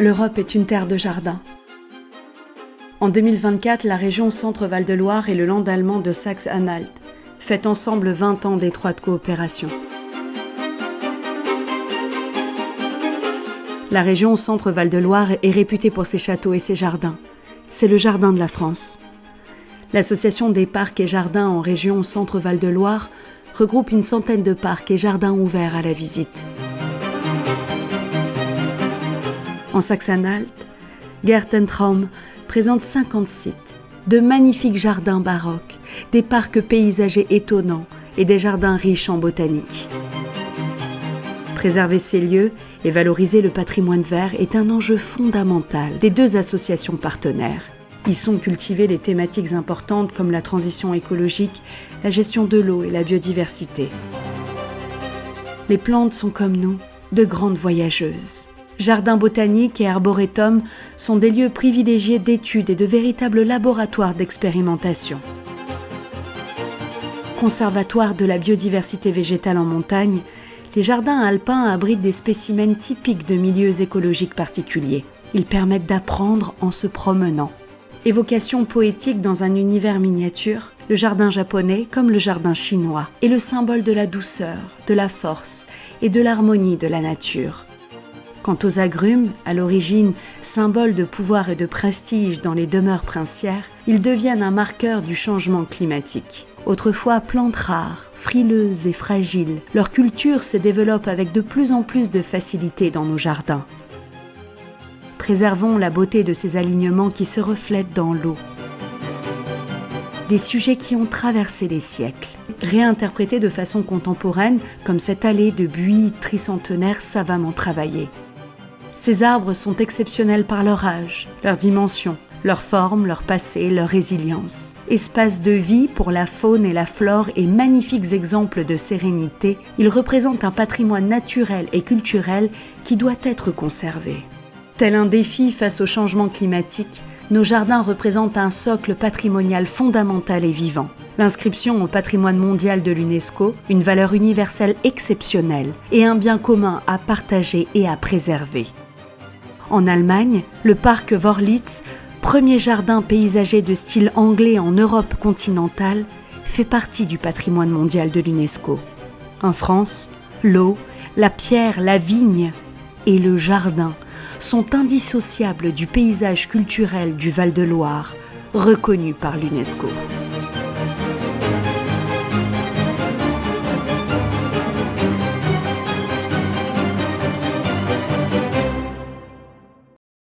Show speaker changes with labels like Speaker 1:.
Speaker 1: L'Europe est une terre de jardins. En 2024, la région Centre-Val de Loire et le land allemand de Saxe-Anhalt fêtent ensemble 20 ans d'étroite coopération. La région Centre-Val de Loire est réputée pour ses châteaux et ses jardins. C'est le jardin de la France. L'Association des parcs et jardins en région Centre-Val de Loire regroupe une centaine de parcs et jardins ouverts à la visite. En Saxe-Anhalt, Gärtentraum présente 50 sites, de magnifiques jardins baroques, des parcs paysagers étonnants et des jardins riches en botanique. Préserver ces lieux et valoriser le patrimoine vert est un enjeu fondamental des deux associations partenaires. Y sont cultivées les thématiques importantes comme la transition écologique, la gestion de l'eau et la biodiversité. Les plantes sont comme nous, de grandes voyageuses. Jardins botaniques et arboretums sont des lieux privilégiés d'études et de véritables laboratoires d'expérimentation. Conservatoire de la biodiversité végétale en montagne, les jardins alpins abritent des spécimens typiques de milieux écologiques particuliers. Ils permettent d'apprendre en se promenant. Évocation poétique dans un univers miniature, le jardin japonais, comme le jardin chinois, est le symbole de la douceur, de la force et de l'harmonie de la nature. Quant aux agrumes, à l'origine symbole de pouvoir et de prestige dans les demeures princières, ils deviennent un marqueur du changement climatique. Autrefois plantes rares, frileuses et fragiles, leur culture se développe avec de plus en plus de facilité dans nos jardins. Préservons la beauté de ces alignements qui se reflètent dans l'eau. Des sujets qui ont traversé les siècles, réinterprétés de façon contemporaine comme cette allée de buis tricentenaires savamment travaillée. Ces arbres sont exceptionnels par leur âge, leur dimension, leur forme, leur passé, leur résilience. Espace de vie pour la faune et la flore et magnifiques exemples de sérénité, ils représentent un patrimoine naturel et culturel qui doit être conservé. Tel un défi face au changement climatique, nos jardins représentent un socle patrimonial fondamental et vivant. L'inscription au patrimoine mondial de l'UNESCO, une valeur universelle exceptionnelle et un bien commun à partager et à préserver. En Allemagne, le parc Wörlitz, premier jardin paysager de style anglais en Europe continentale, fait partie du patrimoine mondial de l'UNESCO. En France, l'eau, la pierre, la vigne et le jardin sont indissociables du paysage culturel du Val de Loire, reconnu par l'UNESCO.